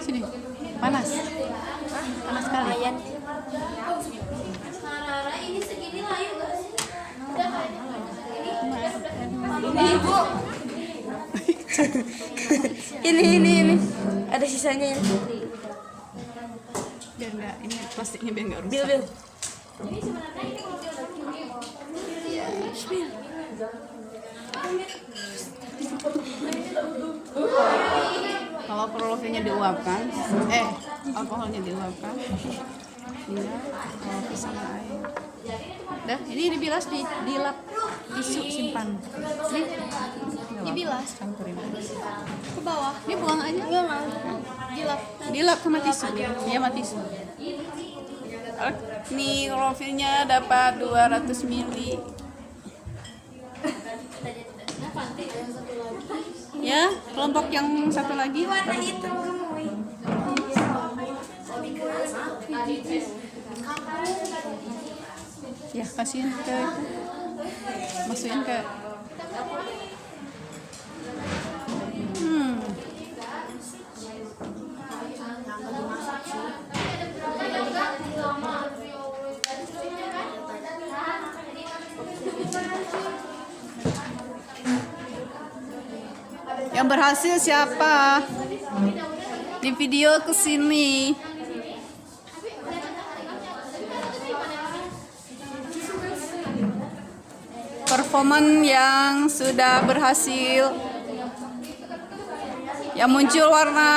Sini. Panas. Panas sekali. Sarara ini segini layu gak sih? Ini ibu. ini. Ada sisanya ya. Biar enggak, ini plastiknya biar enggak rusak. Bil. Kalau klorofilnya diuapkan, alkoholnya diuapkan, tinggal klorofil sama air. Dah, ini dibilas di lap tisu simpan. Ini Dibilas campurin. ke bawah. Ini buang aja. Enggak mau. Dilap. Dilap sama tisu. Iya, sama tisu. Nih klorofilnya dapat 200 ml. Ya, kelompok yang satu lagi. Warna hitam gemoy. Ya, kasihin ke itu. Masukin ke Yang berhasil siapa? Di video kesini. Performan yang sudah berhasil. Yang muncul warna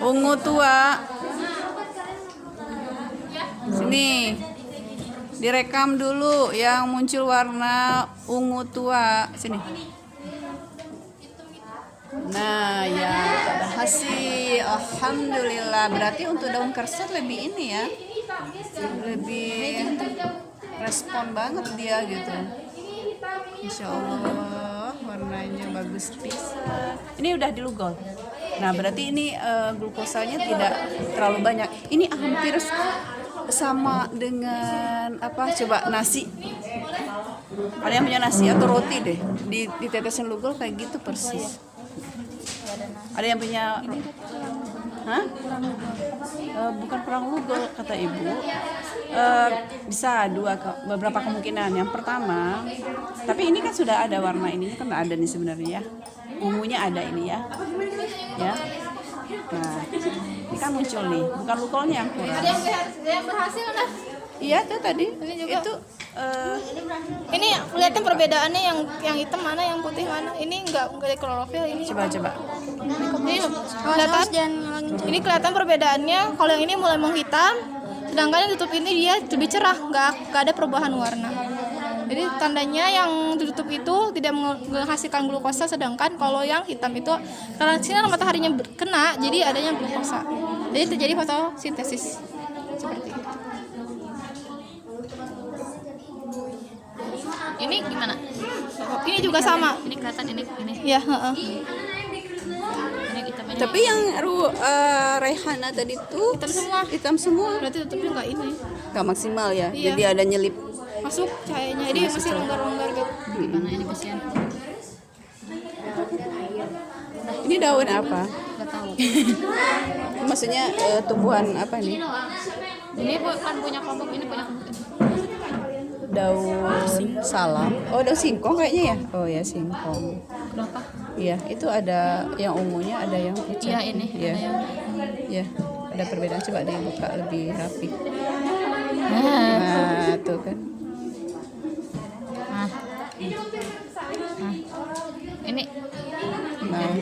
ungu tua. Sini. Direkam dulu yang muncul warna ungu tua. Sini. Nah, ya berhasil. Alhamdulillah. Berarti untuk daun kersat lebih ini ya. Lebih respon banget dia gitu. Insya Allah warnanya bagus bisa. Ini udah dilugol. Nah, berarti ini glukosanya tidak terlalu banyak. Ini hampir sama dengan apa? Coba nasi. Ada yang punya nasi atau roti deh. Ditetesin lugol kayak gitu persis. Ada yang punya, hah? Bukan kurang lugol kata ibu. Bisa beberapa kemungkinan. Yang pertama, tapi ini kan sudah ada warna ini kan ada nih sebenarnya. Ungunya ada ini ya. Ya. Nah, ini kan muncul nih. Bukan lugolnya yang kurang. Ada yang berhasil kan? Iya tuh tadi. Ini juga. Itu Ini lihatin perbedaannya yang hitam mana, yang putih mana. Ini enggak ada klorofil ini. coba. Ini kelihatan. Ini kelihatan perbedaannya. Kalau yang ini mulai menghitam, sedangkan yang tutup ini dia lebih cerah, enggak ada perubahan warna. Jadi tandanya yang tutup itu tidak menghasilkan glukosa, sedangkan kalau yang hitam itu karena sinar mataharinya kena, jadi adanya glukosa. Jadi terjadi fotosintesis seperti itu. Ini gimana? Ini juga sama. Ini kelihatan ini. Ya, heeh. Ini kita banyak. Tapi yang Raihana tadi tuh Hitam semua. hitam semua. Berarti tutupnya nggak ini. Nggak maksimal ya. Iya. Jadi ada nyelip. Masuk cahayanya. Jadi masih longgar-longgar gitu. Gimana ini kasihan? Ini daun apa? Nggak tahu. Maksudnya tumbuhan apa nih? Ini bukan punya kelompok, ini punya kelompok. Daun salam. Oh, daun singkong kayaknya ya? Oh ya, singkong. Berapa? Iya, itu ada yang ungunya, ada yang pucat. Iya ini. Iya. Ada yang... Iya, ada perbedaan. Coba dibuka lebih rapi. Nah, tuh kan. Nah. Ini. Nah,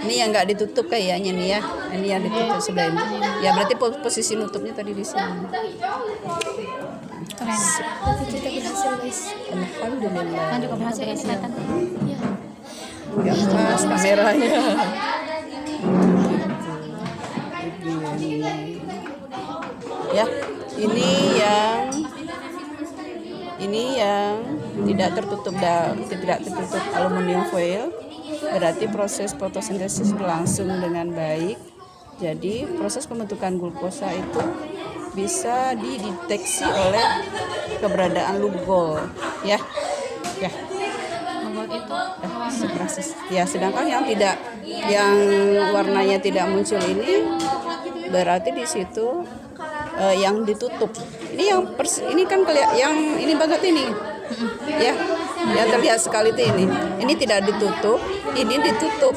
ini yang nggak ditutup kayaknya nih ya. Ini yang ditutup sebelah ini. Ya berarti posisi nutupnya tadi di sini. Keren. Tapi kita berhasil guys. Alhamdulillah. Kan juga berhasil ya kelihatan. Ya mas kameranya. Ya, ini yang tidak tertutup aluminium foil. Berarti proses fotosintesis berlangsung dengan baik. Jadi proses pembentukan glukosa itu bisa dideteksi oleh keberadaan lugol, ya. Membuat itu Proses. Ya, sedangkan yang warnanya tidak muncul ini berarti di situ yang ditutup. Ini kan yang ini banget ini. Ya. Yang terlihat sekali itu ini. Ini tidak ditutup, ini ditutup.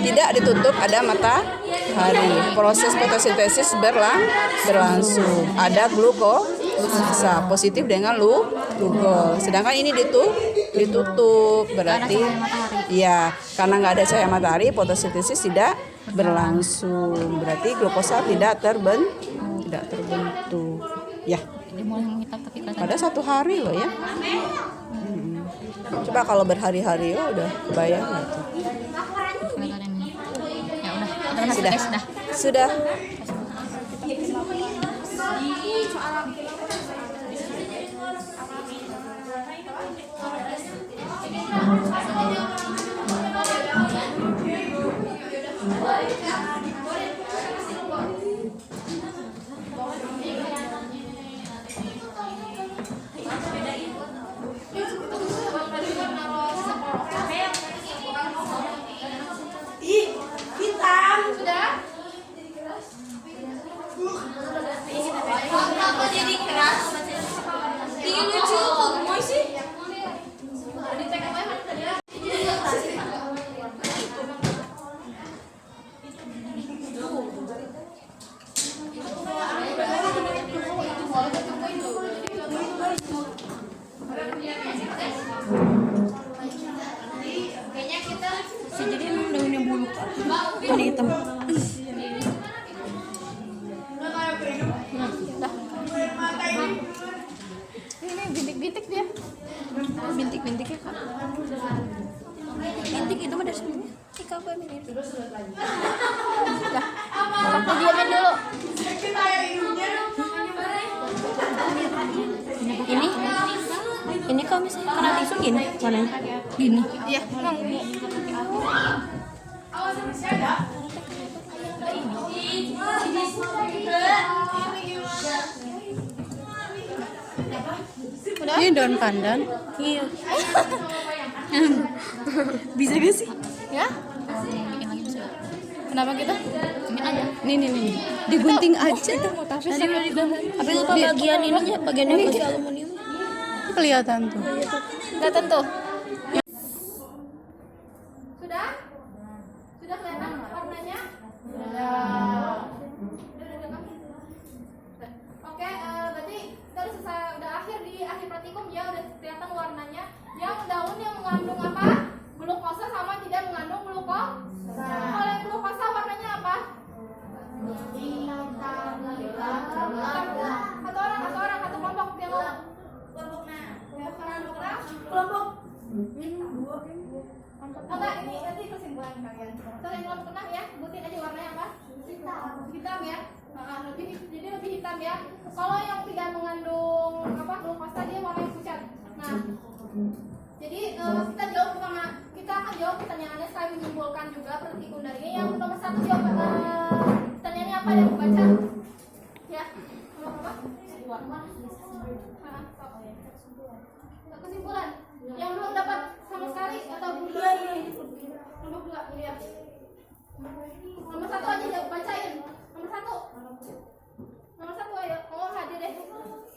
Tidak ditutup, ada matahari. Proses fotosintesis berlangsung. Ada glukosa positif dengan lugol. Sedangkan ini ditutup berarti ya karena nggak ada cahaya matahari fotosintesis tidak berlangsung. Berarti glukosa tidak terbentuk. Ya. Ini mulai menghitam tapi kelihatan. Pada 1 hari loh ya. Coba kalau berhari-hari udah kebayang gitu. Kelihatan ini. Ya udah masuk Sudah. guys, dah. Sudah. Kenapa jadi keras? Ini lucu kok gemoy sih. Jadi emang daunnya bulu warna hitam. Ini bintik-bintik dia. Bintik-bintiknya kak. Bintik itu mah dari sebelumnya. Ika apa mirip? Aku diamin dulu. Ini kalau misalnya kena tisu gini warnanya. Gini. Iya. Ini daun pandan. Iya. Bisa gak sih? Ya? Bikin lagi bisa. Kenapa gitu? Bikin aja. Nih. Digunting aja. Tapi lupa bagian ininya, bagiannya masih aluminium. Kelihatan tuh. Kelihatan tuh. Sudah? Sudah kelihatan warnanya? Sudah. Oke, berarti kita udah selesai, udah akhir di akhir praktikum ya, udah kelihatan warnanya. Yang daun yang mengandung apa? Glukosa sama tidak mengandung glukosa. Kalau yang glukosa warnanya apa? Satu kelompok yang mau kelompok enggak, ini nanti kesimpulan kalian. Kalau yang kelompok tengah ya, sebutin aja warnanya apa? Hitam ya. Jadi lebih hitam ya. Kalau yang tidak mengandung apa glukosa dia warnanya pucat. Nah, Kesimpulan yang belum dapat sama sekali atau belum? Nomor 2 ini ya. Nomor 1 aja ya, bacain. Nomor satu ayo. Oh hadir deh.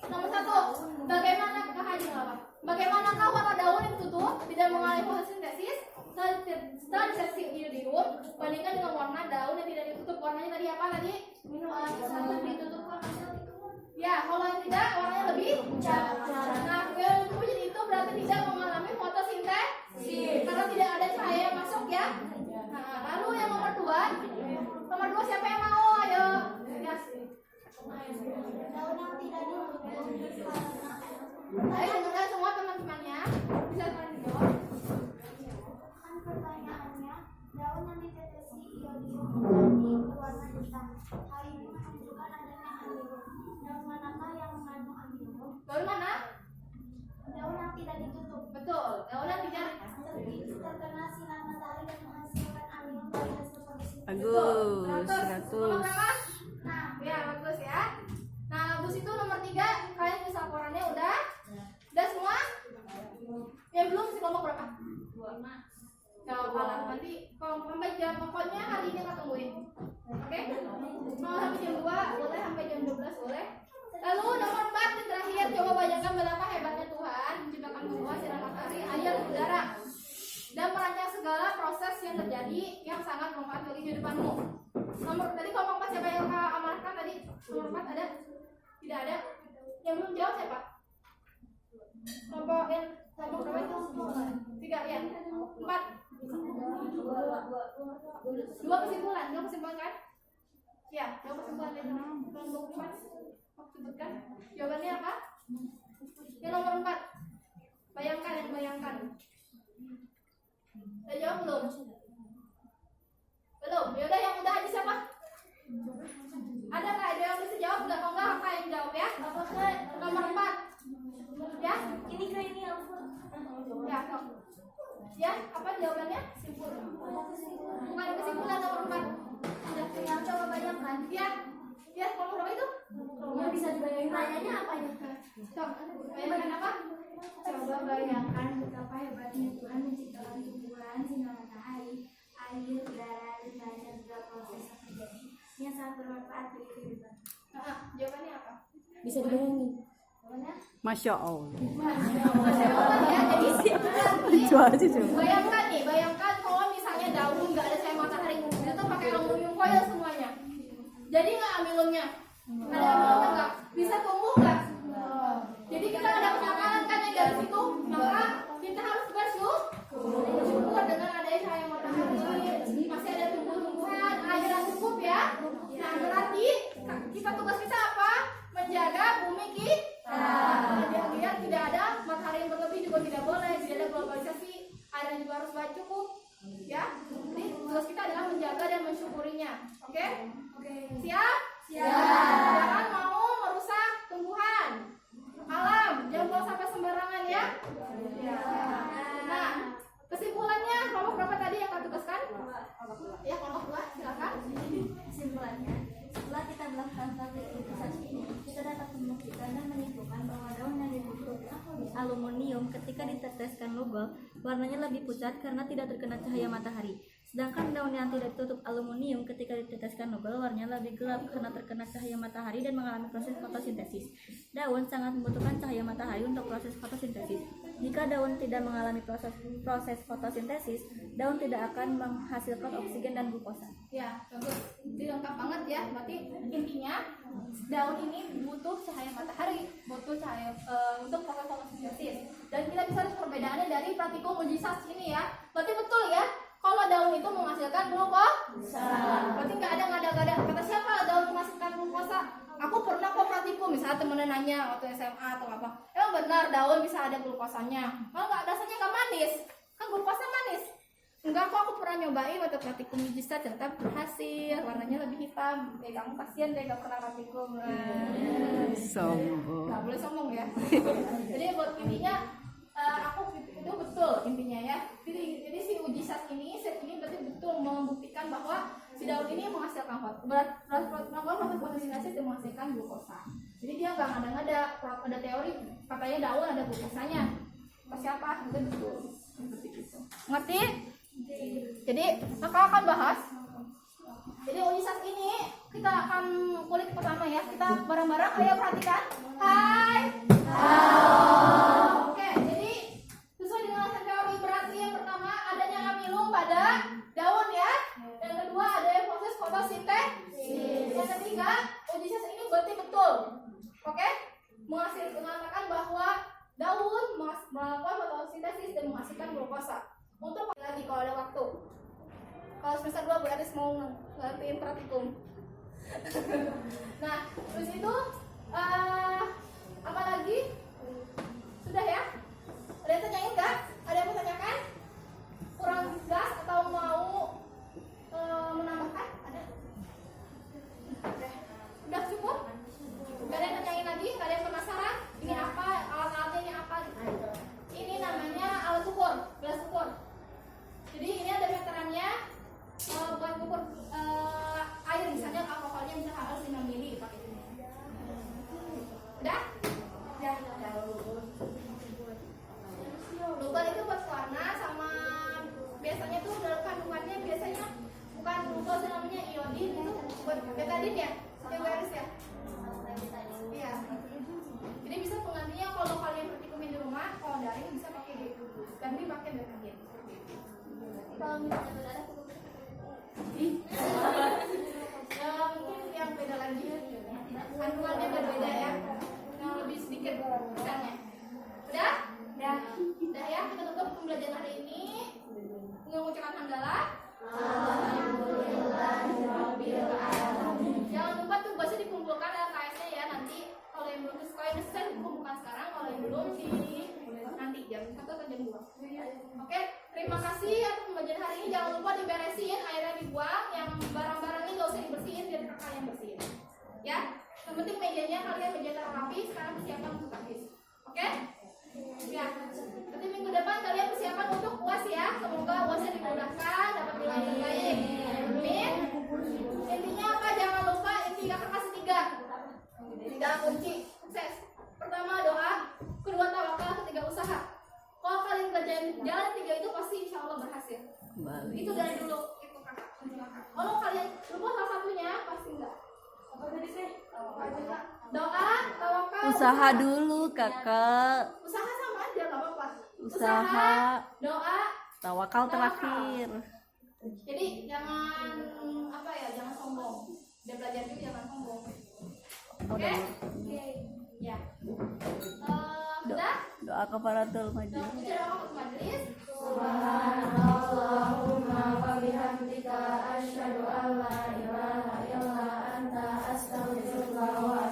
Nomor 1, bagaimanakah hadir apa? Bagaimanakah warna daun yang tutup tidak mengalami proses sintesis setelah didium bandingkan dengan warna daun yang tidak ditutup? Warnanya tadi apa tadi? Ditutup. Ya, kalau yang tidak warnanya lebih pucat. Nah, yang itu jadi itu berarti tidak mengalami fotosintesis karena tidak ada cahaya yang masuk ya. Nah, lalu yang nomor 2 siapa yang mau? Ayo. Ya. Ayo dengarkan semua teman-temannya. Bisa kalian jawab. Pertanyaannya, daun yang ditetesi iodium menjadi berwarna hitam. Hal ini menunjukkan adanya anion. Daun manakah yang mengandung anion? Daun mana? Daun yang tidak ditutup. Betul. Daun yang tidak Terkena sinar matahari dan menghasilkan anion pada hasil fotosintesa. Bagus, 100. Nomor 100. berapa? Nah, ya bagus ya. Nah, habis itu nomor 3 kalian bisa laporannya udah? Udah semua? Yang belum sih kelompok berapa? 5. Jawab nanti kalau sampai jam pokoknya hari ini nggak tungguin. Oke? Mau sampai jam 2 boleh, sampai jam 12 boleh. Lalu nomor 4 yang terakhir, coba bayangkan betapa hebatnya Tuhan menciptakan semua sinar matahari, air, dan udara dan merancang segala proses yang terjadi yang sangat bermanfaat bagi kehidupanmu. Nomor tadi kelompok 4 siapa yang amanahkan tadi? Nomor 4 ada? Tidak ada? Yang belum jawab siapa? Kelompok berapa itu? 3 ya? 4. 2 kesimpulan kan? Ya, 2 kesimpulan dari kelompok 4. Sebutkan jawabannya apa? Yang nomor 4. Bayangkan. Udah jawab belum? Belum. Yaudah yang udah aja siapa? Ada nggak? Ada yang bisa jawab nggak? Kalau nggak apa yang jawab ya? Nomor 4. Ya? Ini kayak ini Ya, sok. Ya, apa jawabannya? Bukan kesimpulan nomor 4. yang coba bayangkan. Ya, nomor berapa itu? Yang bisa dibayangkan. Tanyanya apa ya? Sok. Bayangkan apa? Coba bayangkan betapa hebatnya Tuhan menciptakan tumbuhan, sinar matahari, air, udara, dan juga proses yang terjadi yang sangat bermanfaat bagi kehidupan. Jawabannya apa? Bisa dibayangin. Masya Allah. Ya, jadi Lucu aja coba. bayangkan kalau misalnya daun nggak ada cahaya matahari, itu tuh pakai aluminium foil semuanya. Jadi nggak amilumnya? Ada amilumnya nggak? Bisa tumbuh nggak? Jadi kita ada penakalan kan yang dari situ, maka kita harus bersyukur dengan adanya cahaya matahari. Masih ada tumbuh-tumbuhan, air yang cukup ya. Nah berarti tugas kita apa? Menjaga bumi kita. Biar tidak ada matahari yang berlebih juga tidak boleh, tidak ada globalisasi, air juga harus cukup. Ya, jadi tugas kita adalah menjaga dan mensyukurinya. Oke? Siap? Jangan mau merusak tumbuhan, alam, jangan buang sampai sembarangan ya. Nah, kesimpulannya kelompok berapa tadi yang kau tugaskan? Ya, kelompok 2, silakan. Kesimpulannya, setelah kita melakukan praktik ini, kita dapat membuktikan dan menyimpulkan bahwa daun yang ditutup aluminium ketika diteteskan lubang warnanya lebih pucat karena tidak terkena cahaya matahari. Sedangkan daun yang tidak ditutup aluminium ketika diteteskan lubang warnanya lebih gelap karena terkena cahaya matahari dan mengalami proses fotosintesis. Daun sangat membutuhkan cahaya matahari untuk proses fotosintesis. Jika daun tidak mengalami proses fotosintesis, daun tidak akan menghasilkan oksigen dan glukosa. Ya, bagus. Jadi lengkap banget ya. Berarti intinya daun ini butuh cahaya matahari, butuh cahaya untuk proses fotosintesis. Dan kita bisa lihat perbedaannya dari praktikum uji sas ini ya. Berarti betul ya, kalau daun itu menghasilkan glukosa. Berarti nggak ada. Kata siapa daun menghasilkan glukosa? Aku pernah kok praktikum, misalnya temennya nanya waktu SMA atau apa, emang benar daun bisa ada glukosanya? Kalau nggak, dasarnya nggak manis, kan glukosa manis. Enggak kok, aku pernah nyobain waktu praktikum uji sas, ternyata berhasil, warnanya lebih hitam. Kamu kasihan deh gak pernah praktikum. Sombong. Nggak boleh sombong ya. Jadi buat intinya aku itu betul intinya ya. Jadi si uji sas ini, set ini berarti betul membuktikan bahwa si daun ini menghasilkan proses fotosintesis dan menghasilkan glukosa. Jadi dia nggak ngada-ngada, Katanya daun ada biasanya. Pasti apa? Ngerti? Jadi kakak akan bahas. Jadi unisat ini kita akan kulik pertama ya. Kita bareng-bareng. Ayo perhatikan. Hai. Halo. Oke, jadi sesuai dengan teori berarti yang pertama adanya amilum pada daun ya. Yang kedua ada proses fotosintesis. Yang ketiga unisat ini berarti betul. Oke? Mengatakan bahwa daun melakukan fotosintesis dan menghasilkan glukosa. Untuk lagi kalau ada waktu. Kalau semester 2 Bu Aris mau ngertiin praktikum. Nah, terus itu apa lagi? Sudah ya? Ada yang tanyain nggak? Ada yang mau tanyakan? Kurang gas atau mau menambahkan? Ada? Udah cukup? Gak ada yang tanyain lagi? Gak ada yang penasaran? Ini apa? Alat-alatnya ini apa? Ini namanya alat ukur, gelas ukur. Jadi ini ada meterannya. Buat ukur air misalnya alkoholnya bisa harus 5 ml pakai ini. Udah? Ya. Glukol itu buat warna sama biasanya tuh dalam kandungannya biasanya bukan glukol namanya iodin itu buat betadin ya? Garis ya? Iya. Jadi bisa penggantinya kalau kalian praktikumin di rumah, kalau daring bisa pakai ganti pakai betadin. Kalau misalnya berdarah ya mungkin yang beda lagi kandungannya berbeda ya, yang lebih sedikit misalnya. Udah ya, kita tutup pembelajaran hari ini mengucapkan hamdalah. Jangan lupa tugasnya dikumpulkan LKS-nya ya, nanti kalau yang belum selesai dikumpulkan sekarang, kalau yang belum nanti jam 1 atau jam 2. Oke, terima kasih atas pembelajaran hari ini. Jangan lupa diberesin, airnya dibuang, yang barang-barangnya nggak usah dibersihin, biar kakak yang bersihin. Ya, yang penting mejanya kalian meja rapi. Sekarang persiapan untuk habis. Oke? Ya, nanti minggu depan kalian persiapan untuk UAS ya. Semoga UASnya dimudahkan, dapat nilai terbaik. Amin. Intinya apa? Jangan lupa inti kakak kasih 3 kunci sukses. Pertama doa, kedua tawakal, ketiga usaha. Kalau kalian kerjain jalan 3 itu pasti insya Allah berhasil. Itu dari dulu itu kakak. Kalau kalian lupa salah satunya pasti enggak. Apa tadi sih? Doa, tawakal, Usaha dulu kakak. Usaha sama aja nggak apa-apa. Usaha, doa, tawakal terakhir. Jadi jangan apa ya, jangan sombong. Udah belajar juga jangan sombong. Oke? Ya. Udah? Doa kafaratul majelis. Doa majelis. Subhanallahumma wa bihamdika asyhadu an la ilaha illa anta astaghfiruka wa